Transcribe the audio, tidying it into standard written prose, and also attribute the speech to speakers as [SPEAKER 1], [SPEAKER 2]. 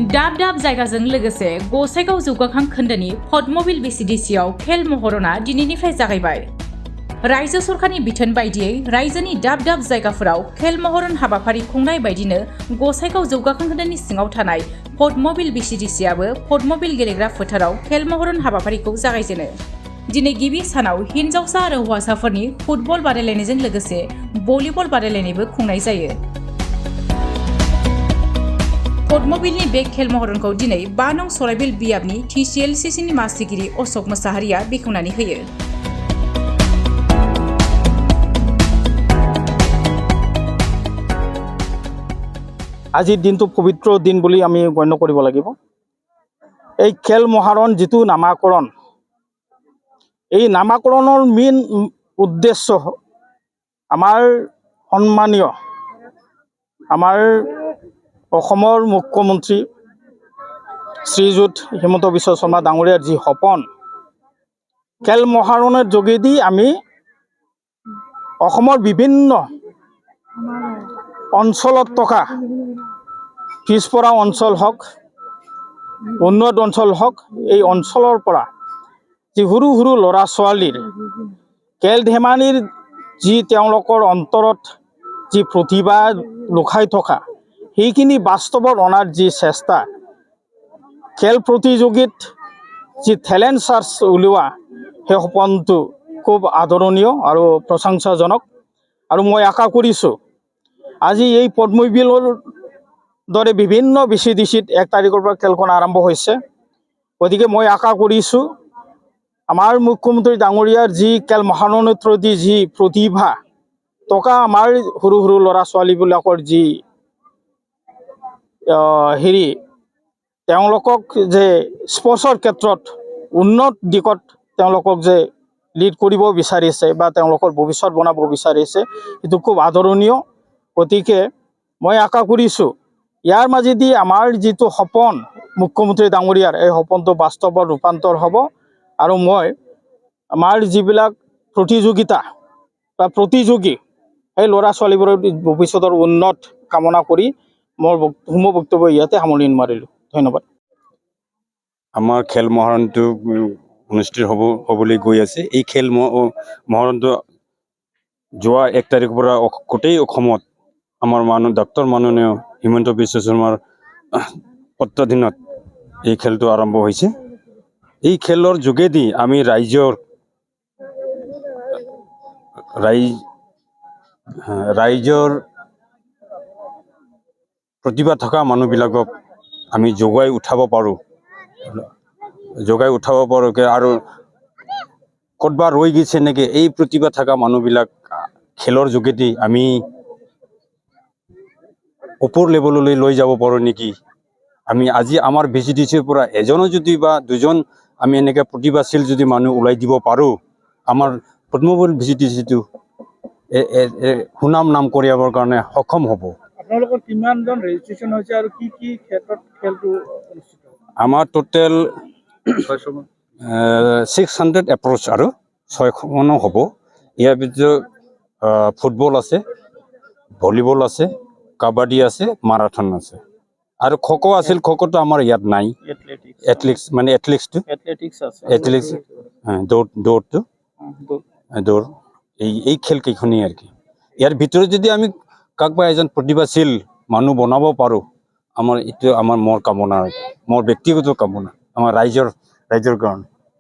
[SPEAKER 1] दाब दाब जायगाजों लोगोसे गसाइगाव जौगाखां खोन्दोनि पद्मबिल बिसिडिसिआव खेल महरनआ दिनैनिफ्राय जागायबाय। रायजो सरकारनि बिथोन बायदियै रायजोनि दाब दाब जायगाफोराव खेल महरन हाबाफारि खुंनाय बायदिनो गसाइगाव जौगाखां खोन्दोनि सिङाव थानाय पद्मबिल बिसिडिसिआबो पद्मबिल गेलेग्रा फोथाराव खेल महरन हाबाफारिखौ जागायजेनो। दिनै गिबि सानाव हिन्जावसा आरो हौवासाफोरनि फुटबल बादायलायनायजों लोगोसे भलिबल बादायलायनायबो खुंनाय जायो। पद्मबिलनि बे खेल महरनखौ दिनै 5 नं सराइबिल बियाबनि TCLCCनि मासिगिरि अशोक मोसाहारिया बेखेवनानै होयो।
[SPEAKER 2] আজিৰ দিনটো পবিত্ৰ দিন বুলি আমি গণ্য কৰিব লাগিব। এই খেল মহাৰণ যিটো নামাকৰণ, এই নামাকৰণৰ মেইন উদ্দেশ্য আমাৰ সন্মানীয় আমাৰ অসমৰ মুখ্যমন্ত্ৰী শ্ৰীযুত হিমন্ত বিশ্ব শৰ্মা ডাঙৰীয়াৰ যি সপোন, খেল মহাৰণৰ যোগেদি আমি অসমৰ বিভিন্ন অঞ্চলত থকা পিছপৰা অঞ্চল হওক, উন্নত অঞ্চল হওক, এই অঞ্চলৰ পৰা যি সৰু সৰু ল'ৰা ছোৱালীৰ খেল ধেমালিৰ যি তেওঁলোকৰ অন্তৰত যি প্ৰতিভা লুকাই থকা, সেইখিনি বাস্তৱত অনাৰ যি চেষ্টা, খেল প্ৰতিযোগিত যি টেলেণ্ট চাৰ্চ উলিওৱা, সেই সপোনটো খুব আদৰণীয় আৰু প্ৰশংসাজনক। আৰু মই আশা কৰিছোঁ আজি এই পদ্মবিলৰ দৰে বিভিন্ন BCDCত 1 তাৰিখৰ পৰা খেলখন আৰম্ভ হৈছে। গতিকে মই আশা কৰিছোঁ আমাৰ মুখ্যমন্ত্ৰী ডাঙৰীয়াৰ যি খেল মহাৰণৰ থ্ৰুদি যি প্ৰতিভা থকা আমাৰ সৰু সৰু ল'ৰা ছোৱালীবিলাকৰ যি তেওঁলোকক যে স্পৰ্টছৰ ক্ষেত্ৰত উন্নত দিশত তেওঁলোকক যে লিড কৰিব বিচাৰিছে বা তেওঁলোকৰ ভৱিষ্যত বনাব বিচাৰিছে, এইটো খুব আদৰণীয়। গতিকে মই আশা কৰিছোঁ ইয়াৰ মাজেদি আমাৰ যিটো সপোন মুখ্যমন্ত্ৰী ডাঙৰীয়াৰ, এই সপোনটো বাস্তৱত ৰূপান্তৰ হ'ব। আৰু মই আমাৰ যিবিলাক প্ৰতিযোগিতা বা প্ৰতিযোগী, সেই ল'ৰা ছোৱালীবোৰৰ ভৱিষ্যতৰ উন্নত কামনা কৰি মোৰ বক্তব্য ইয়াতে সামৰণি মাৰিলোঁ। ধন্যবাদ।
[SPEAKER 3] আমাৰ খেল মহাৰণটো অনুষ্ঠিত হ'বলৈ গৈ আছে। এই খেল মহাৰণটো যোৱা 1 তাৰিখৰ পৰা গোটেই অসমত আমাৰ ডক্টৰ মাননীয় হিমন্ত বিশ্ব শৰ্মাৰ তত্বাধীনত এই খেলটো আৰম্ভ হৈছে। এই খেলৰ যোগেদি আমি ৰাইজৰ প্ৰতিভা থকা মানুহবিলাকক আমি জগাই উঠাব পাৰোঁ আৰু ক'তবা ৰৈ গৈছে নেকি, এই প্ৰতিভা থকা মানুহবিলাক খেলৰ যোগেদি আমি ওপৰ লেভেললৈ লৈ যাব পাৰোঁ নেকি। আমি আজি আমাৰ BCDCৰ পৰা এজনো যদি বা দুজন আমি এনেকৈ প্ৰতিভাশীল যদি মানুহ ওলাই দিব পাৰোঁ, আমাৰ পদ্মবিল BCDCটো সুনাম নাম কঢ়িয়াবৰ কাৰণে সক্ষম হ'ব।
[SPEAKER 2] আপোনালোকৰ কিমানজন ৰেজিষ্ট্ৰেশ্যন হৈছে আৰু কি কি ক্ষেত্ৰত খেলটো অনুষ্ঠিত হ'ব?
[SPEAKER 3] আমাৰ টোটেল 600 এপ্ৰ'চ আৰু 600 হ'ব। ইয়াৰ ভিতৰত ফুটবল আছে, ভলীবল আছে, কাবাডী আছে, মাৰাথন আছে আৰু খো আছিল। খোটো আমাৰ ইয়াত নাই। এথলেটিক্স দৌৰ এই খেলকেইখনেই আৰু কি। ইয়াৰ ভিতৰত যদি আমি কাকবা এজন প্ৰতিভাশীল মানুহ বনাব পাৰোঁ, এইটো মোৰ কামনা, মোৰ ব্যক্তিগত কামনা, আমাৰ ৰাইজৰ কাৰণে।